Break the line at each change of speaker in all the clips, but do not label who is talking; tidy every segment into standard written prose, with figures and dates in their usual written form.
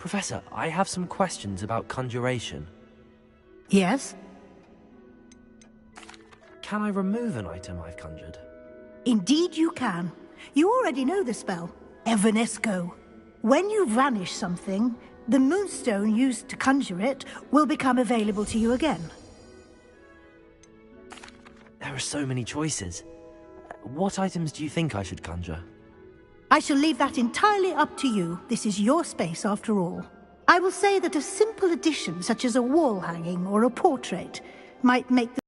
Professor, I have some questions about conjuration.
Yes?
Can I remove an item I've conjured?
Indeed you can. You already know the spell, Evanesco. When you vanish something, the moonstone used to conjure it will become available to you again.
There are so many choices. What items do you think I should conjure?
I shall leave that entirely up to you. This is your space after all. I will say that a simple addition such as a wall hanging or a portrait might make the...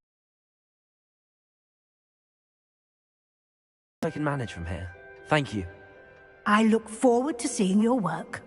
I can manage from here. Thank you.
I look forward to seeing your work.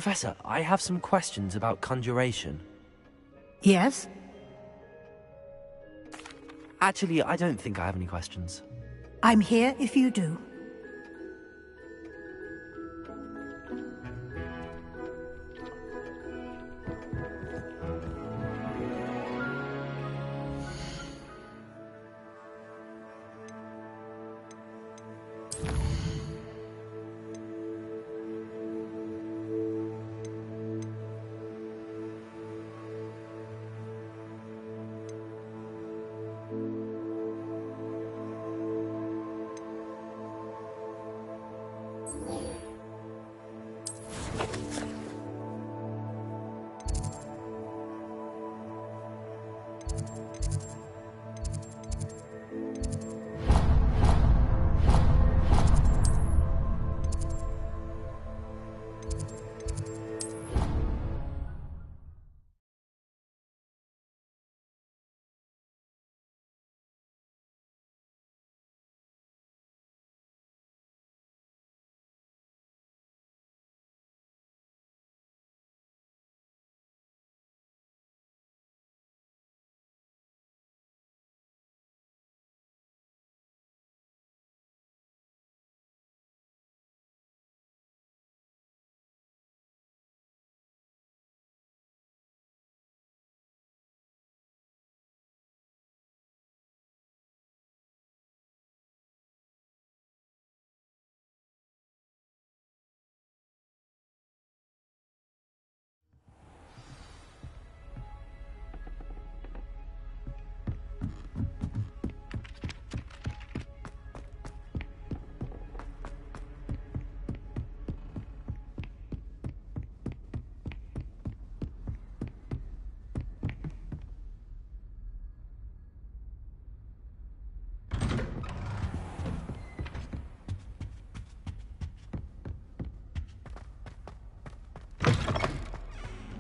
Professor, I have some questions about conjuration.
Yes?
Actually, I don't think I have any questions.
I'm here if you do.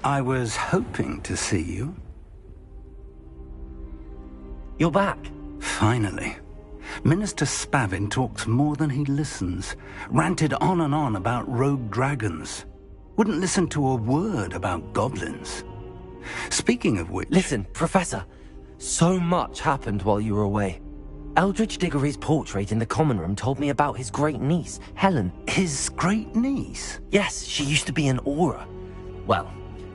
I was hoping to see you.
You're back.
Finally. Minister Spavin talks more than he listens. Ranted on and on about rogue dragons. Wouldn't listen to a word about goblins. Speaking of which...
Listen, Professor. So much happened while you were away. Eldridge Diggory's portrait in the common room told me about his great niece, Helen.
His great niece?
Yes, she used to be an Auror. Well,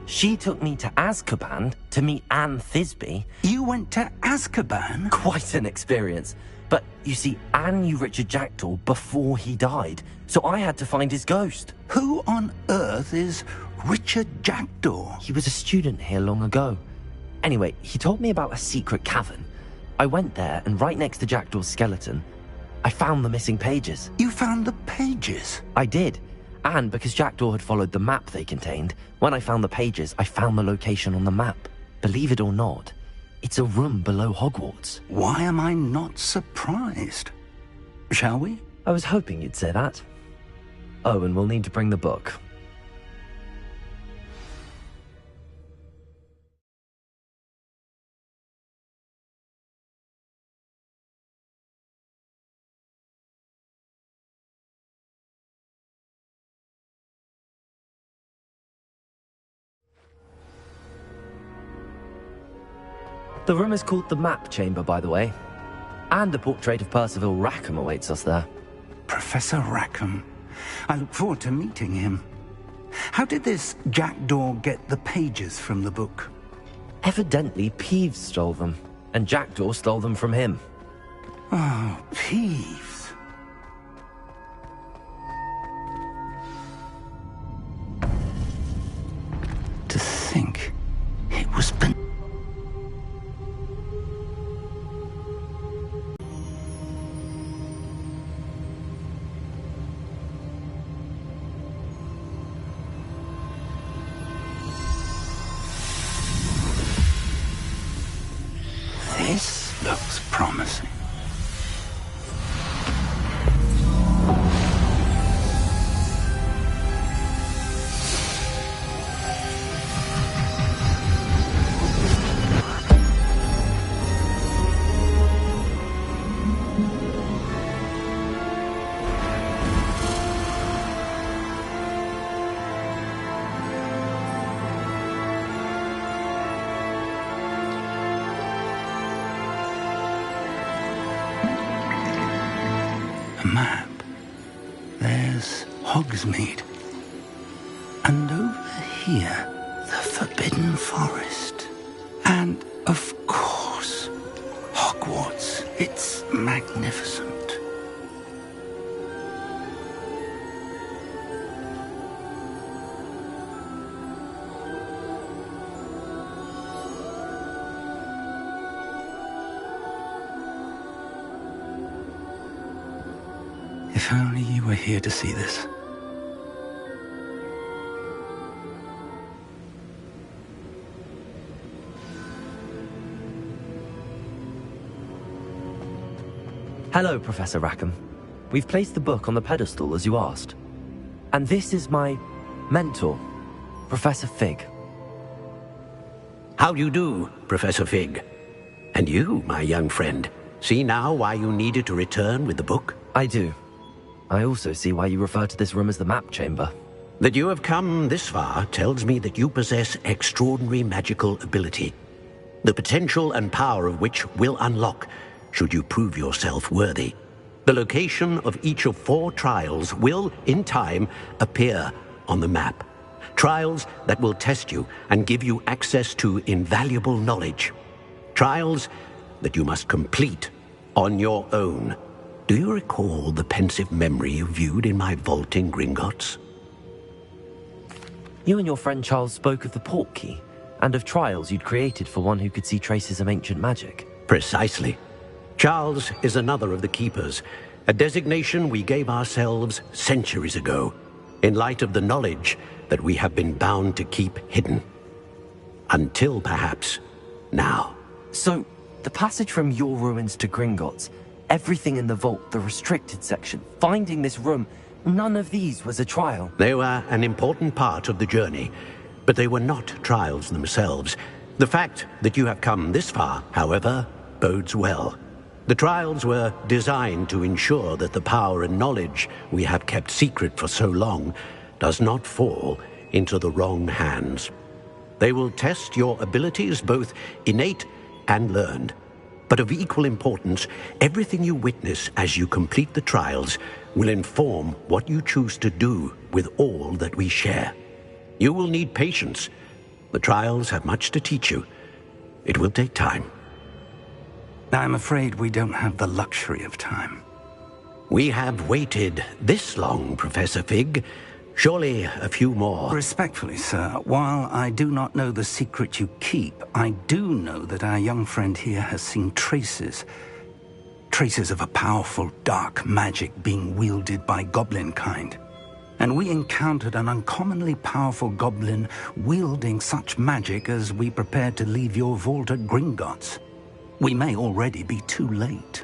she took me to Azkaban to meet Anne Thisbe.
You went to Azkaban?
Quite an experience. But, you see, Anne knew Richard Jackdaw before he died, so I had to find his ghost.
Who on earth is Richard Jackdaw?
He was a student here long ago. Anyway, he told me about a secret cavern. I went there, and right next to Jackdaw's skeleton, I found the missing pages.
You found the pages?
I did. And because Jackdaw had followed the map they contained, when I found the pages, I found the location on the map. Believe it or not, it's a room below Hogwarts.
Why am I not surprised? Shall we?
I was hoping you'd say that. Oh, and we'll need to bring the book. The room is called the Map Chamber, by the way. And a portrait of Percival Rackham awaits us there.
Professor Rackham. I look forward to meeting him. How did this jackdaw get the pages from the book?
Evidently, Peeves stole them, and Jackdaw stole them from him.
Oh, Peeves. To think it was This looks promising. Map. There's Hogsmeade. And over here, the Forbidden Forest. And, of course, Hogwarts. It's magnificent. If only you were here to see this.
Hello, Professor Rackham. We've placed the book on the pedestal, as you asked. And this is my mentor, Professor Fig.
How do you do, Professor Fig? And you, my young friend, see now why you needed to return with the book?
I do. I also see why you refer to this room as the Map Chamber.
That you have come this far tells me that you possess extraordinary magical ability, the potential and power of which will unlock should you prove yourself worthy. The location of each of 4 trials will, in time, appear on the map. Trials that will test you and give you access to invaluable knowledge. Trials that you must complete on your own. Do you recall the pensive memory you viewed in my vault in Gringotts?
You and your friend Charles spoke of the Portkey, and of trials you'd created for one who could see traces of ancient magic.
Precisely. Charles is another of the Keepers, a designation we gave ourselves centuries ago, in light of the knowledge that we have been bound to keep hidden. Until, perhaps, now.
So, the passage from your ruins to Gringotts, everything in the vault, the restricted section, finding this room, none of these was a trial.
They were an important part of the journey, but they were not trials themselves. The fact that you have come this far, however, bodes well. The trials were designed to ensure that the power and knowledge we have kept secret for so long does not fall into the wrong hands. They will test your abilities, both innate and learned. But of equal importance, everything you witness as you complete the trials will inform what you choose to do with all that we share. You will need patience. The trials have much to teach you. It will take time.
I'm afraid we don't have the luxury of time.
We have waited this long, Professor Fig. Surely a few more.
Respectfully, sir, while I do not know the secret you keep, I do know that our young friend here has seen traces of a powerful dark magic being wielded by goblin kind. And we encountered an uncommonly powerful goblin wielding such magic as we prepared to leave your vault at Gringotts. We may already be too late.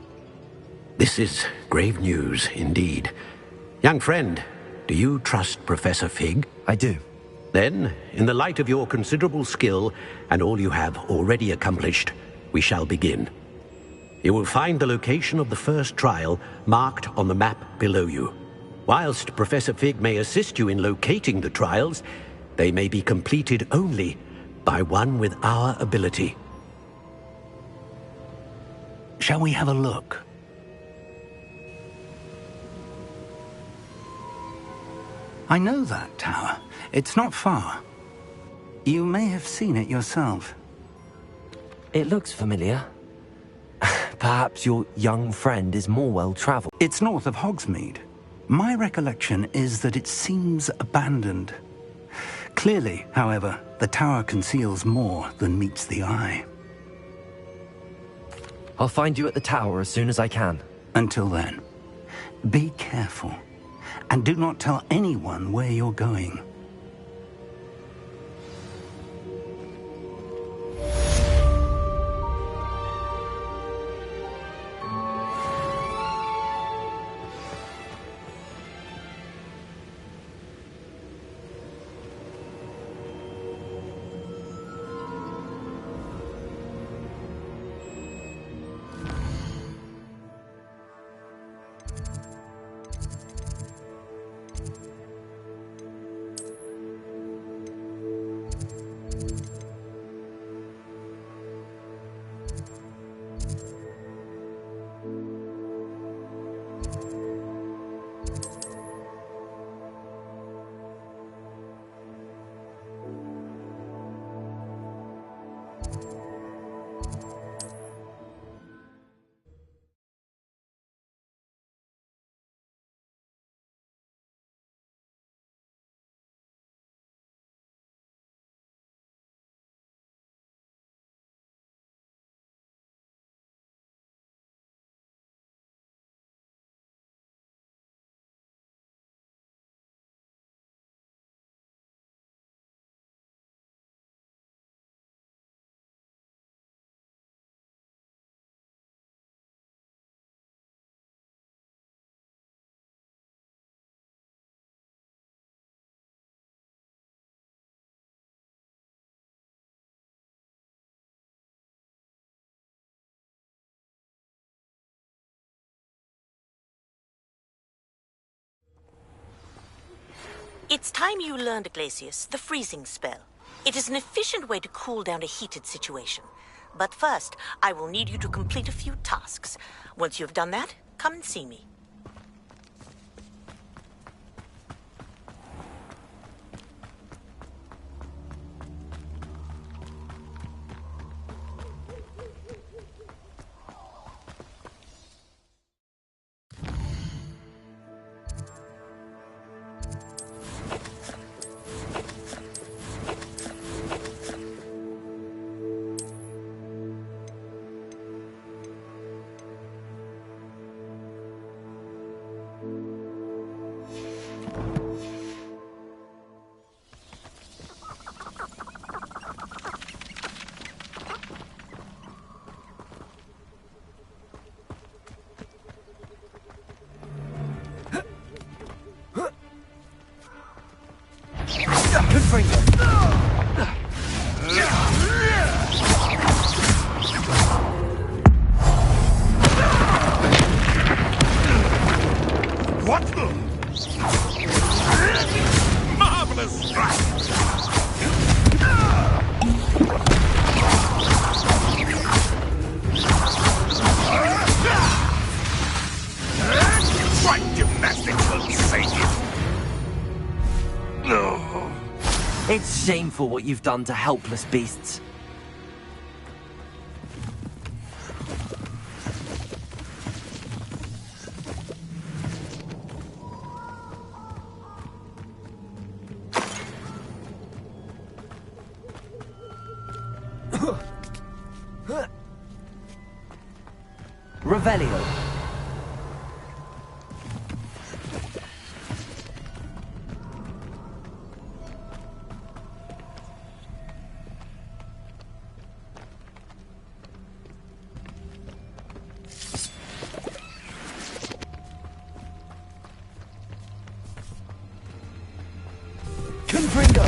This is grave news indeed. Young friend, do you trust Professor Fig?
I do.
Then, in the light of your considerable skill and all you have already accomplished, we shall begin. You will find the location of the first trial marked on the map below you. Whilst Professor Fig may assist you in locating the trials, they may be completed only by one with our ability.
Shall we have a look? I know that tower. It's not far. You may have seen it yourself.
It looks familiar. Perhaps your young friend is more well-traveled.
It's north of Hogsmeade. My recollection is that it seems abandoned. Clearly, however, the tower conceals more than meets the eye.
I'll find you at the tower as soon as I can.
Until then, be careful, and do not tell anyone where you're going.
It's time you learned, Glacius, the freezing spell. It is an efficient way to cool down a heated situation. But first, I will need you to complete a few tasks. Once you have done that, come and see me.
What? Marvelous strike! Right gymnastics will save you. No.
It's shameful what you've done to helpless beasts. Revelio. Confringo.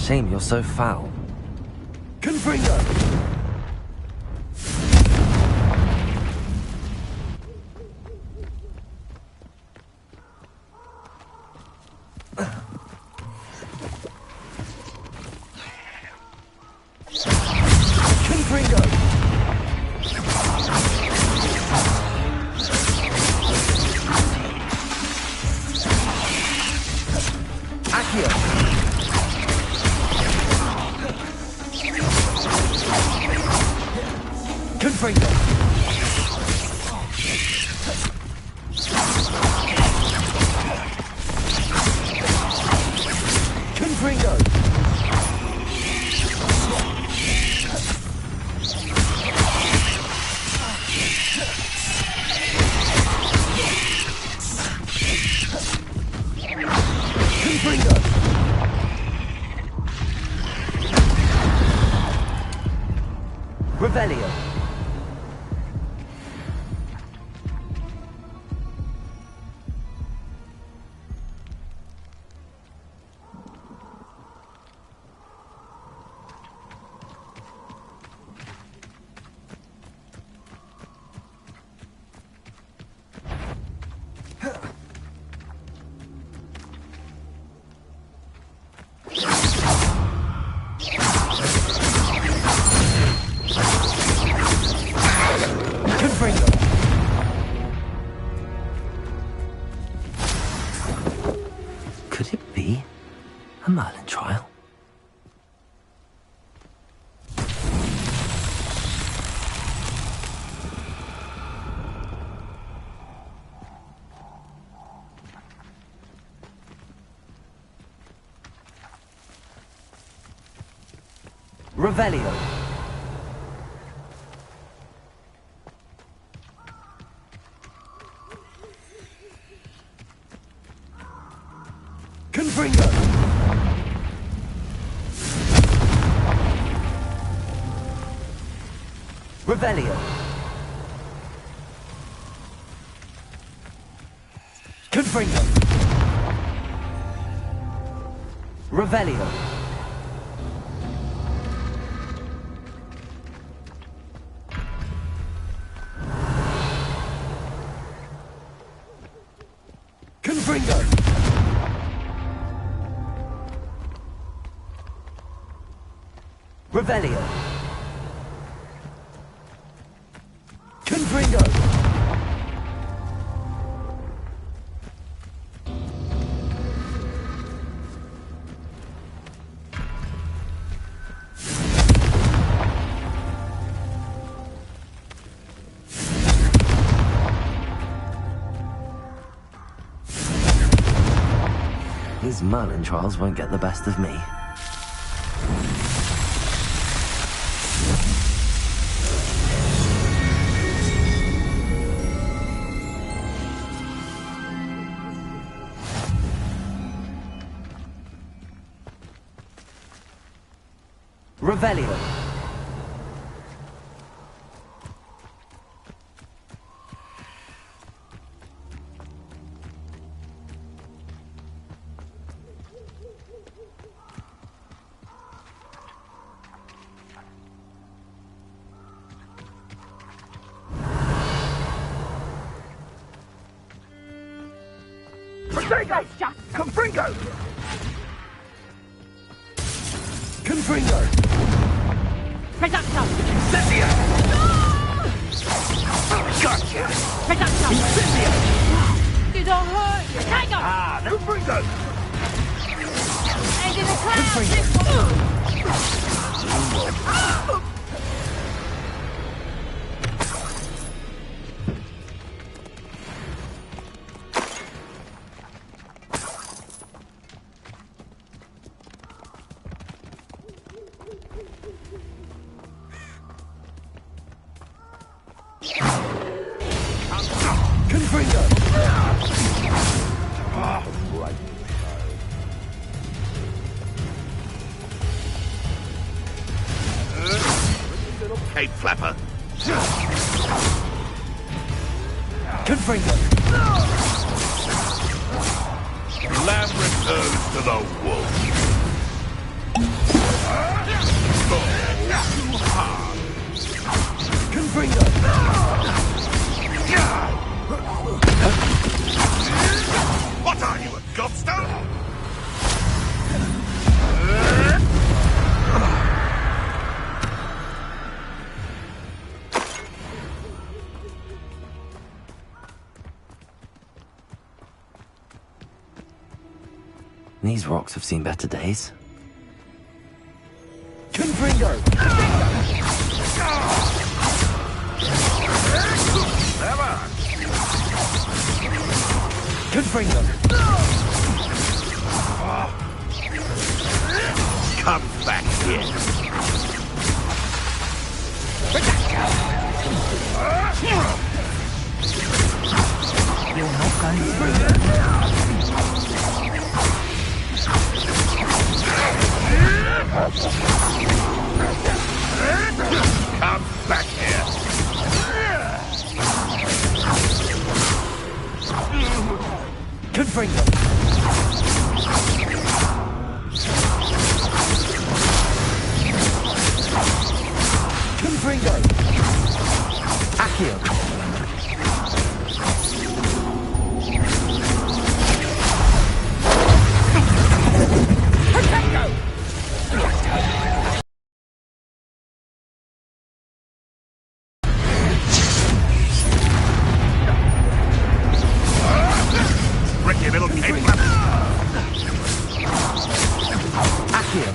Shame you're so foul.
Confringo!
Revelio. Could it be a Merlin trial? Revelio.
Confringo!
Revelio.
Confringo!
Revelio.
Confringo!
Revelio.
Confringo!
These Merlin trials won't get the best of me. Revelio.
Confringo! Confringo!
Reducto!
Incendio! Gotcha!
Reducto!
Incendio!
Did I hurt you? Hang on!
Ah, Confringo!
And in the clouds!
Confringo! Right. Little cape flapper. Confringo! Lamb returns to the wolf. What are you, a gobstone?
These rocks have seen better days.
Confringo! Never! Confringo! Come back here!
You're not going to.
Come back here! Confringo! Confringo! Accio! Ricky, little cape flapper! Accio!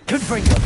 Confringo!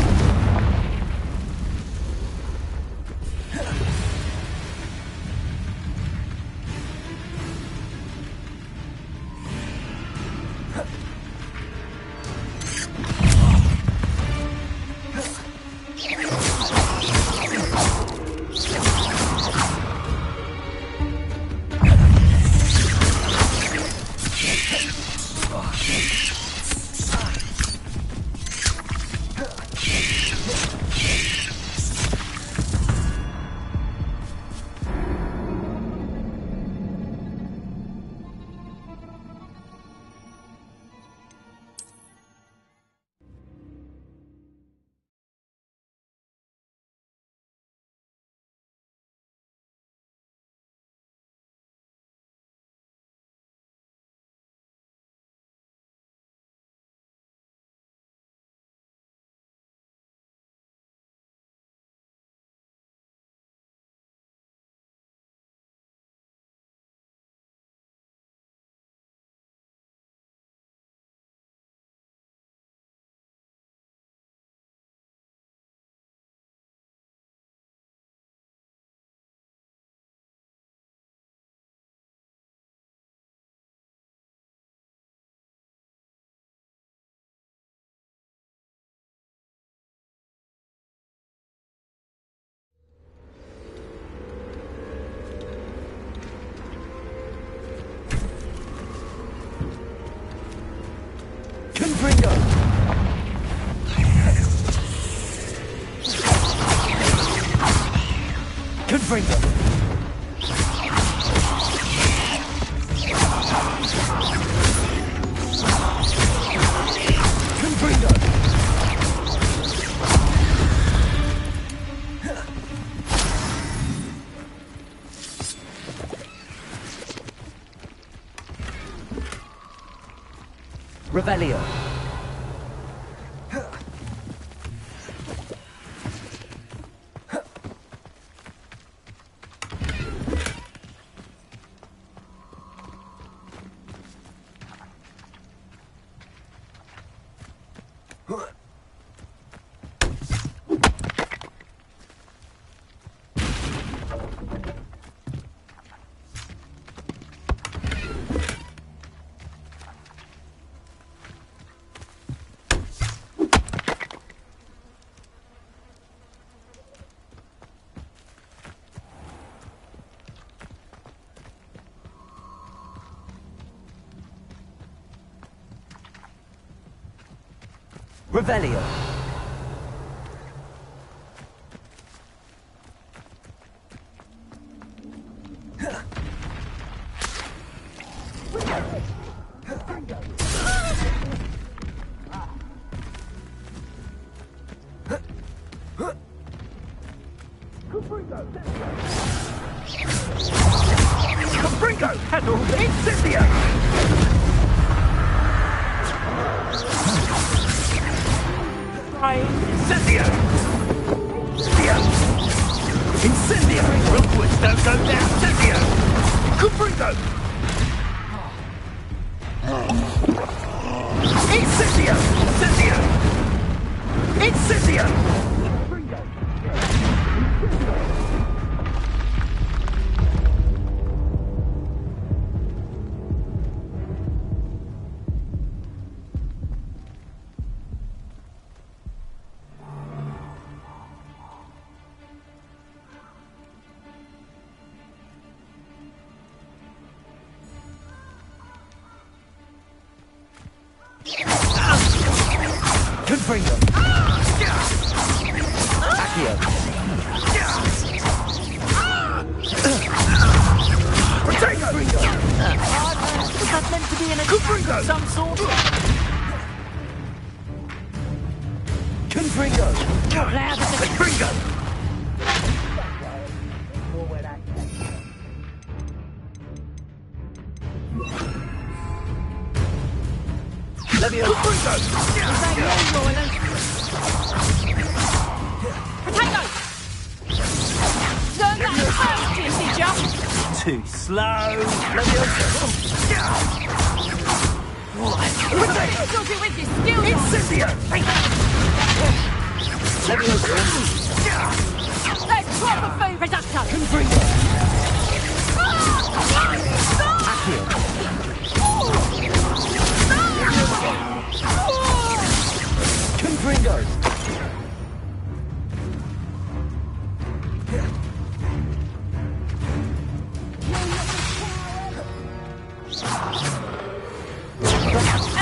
Confringo! Confringo! Confringo! Revelio. Revelio.
Confringo! Pedal! Incendio! Incendio! Incendio! Rookwards don't go down! Incendio! Confringo! Incendio! Incendio! Incendio!
Confringo. Accio.
Protego!
Was that meant to be an attack
Confringo!
of some sort?
Confringo.
Loud as a
Confringo!
Levio.
Confringo!
potato! Learn that first, did ya?
Too slow!
Does it with your skills on?
Incendio!
That's proper food production!
Confringo.
Accio!
Confringo.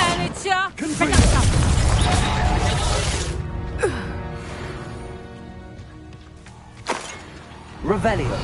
And it's your
Confringo.
production!
Revelio.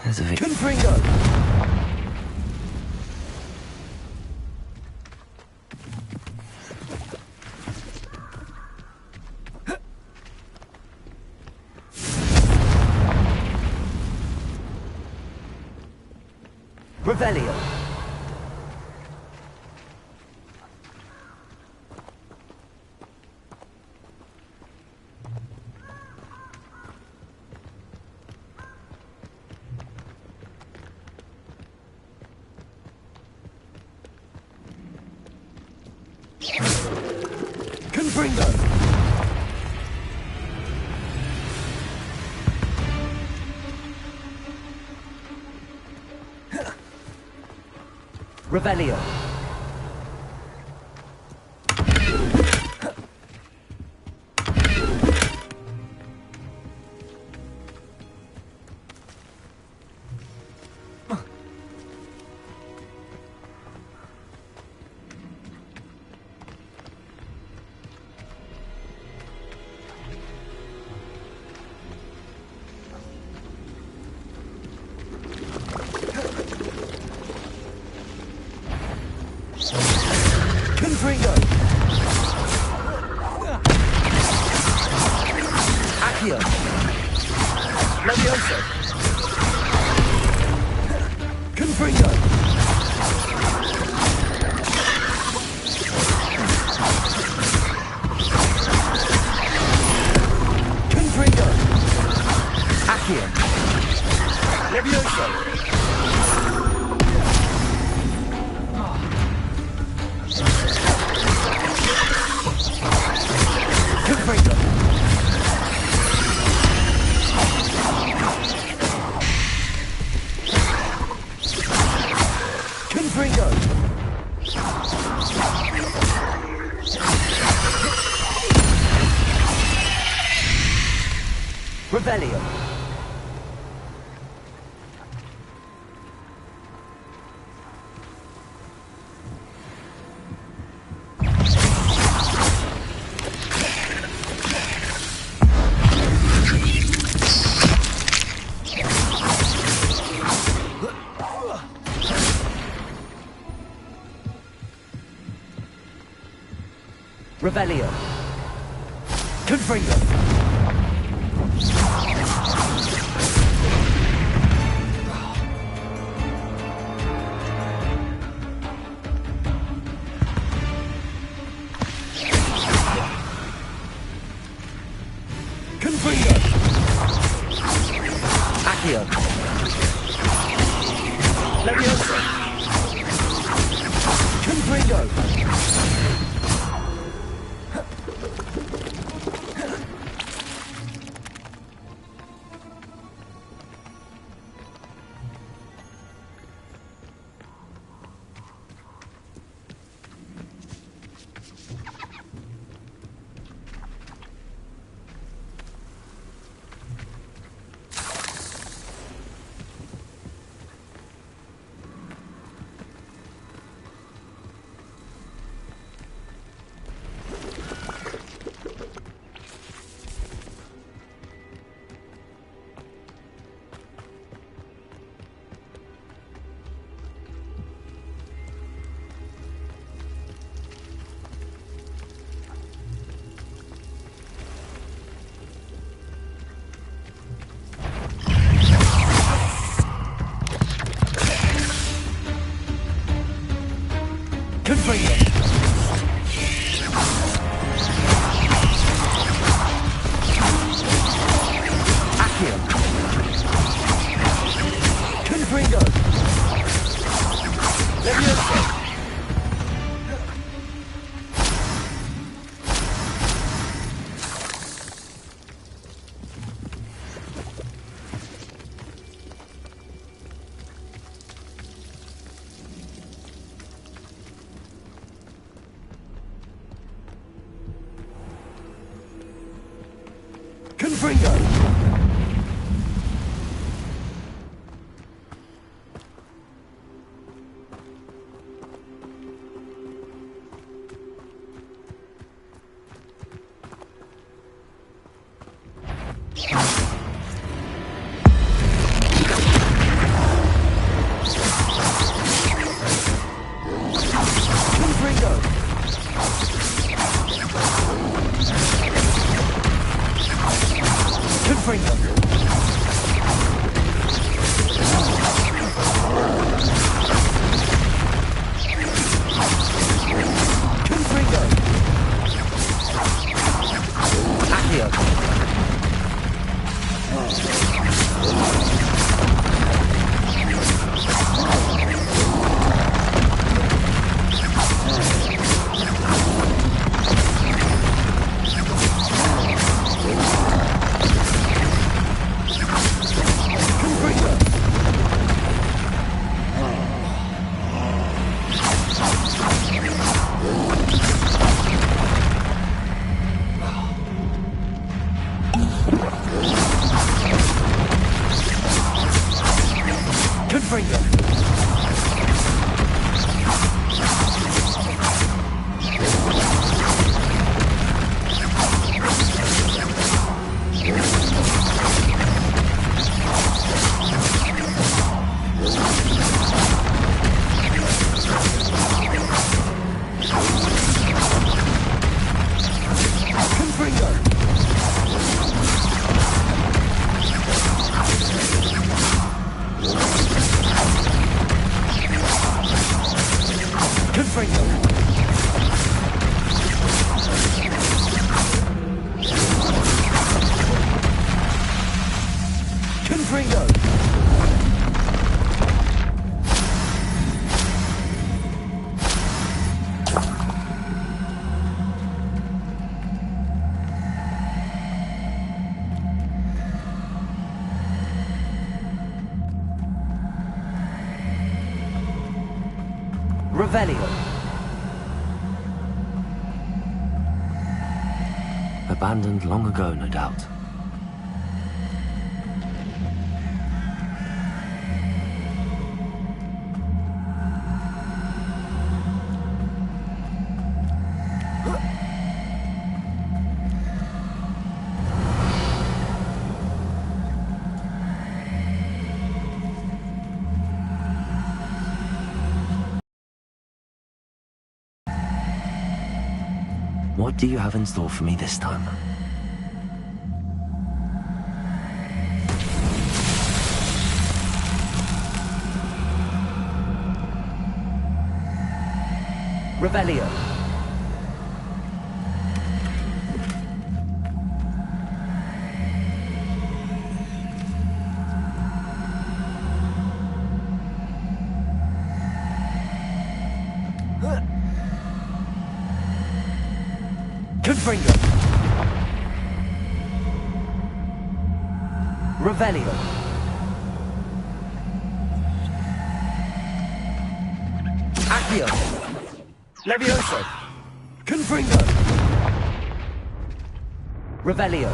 There's a victim.
Confringo. Revelio. Confringo. Revelio. Revelio. Revelio. Confringo. Confringo. Accio. Leviosa. Confringo. Confringo. Accio. Confringo. Leviosa. Confringo! Revelio.
Abandoned long ago, no doubt. What do you have in store for me this time?
Revelio. Confringo. Revelio. Accio. Levioso. Confringo. Revelio.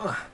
Ugh.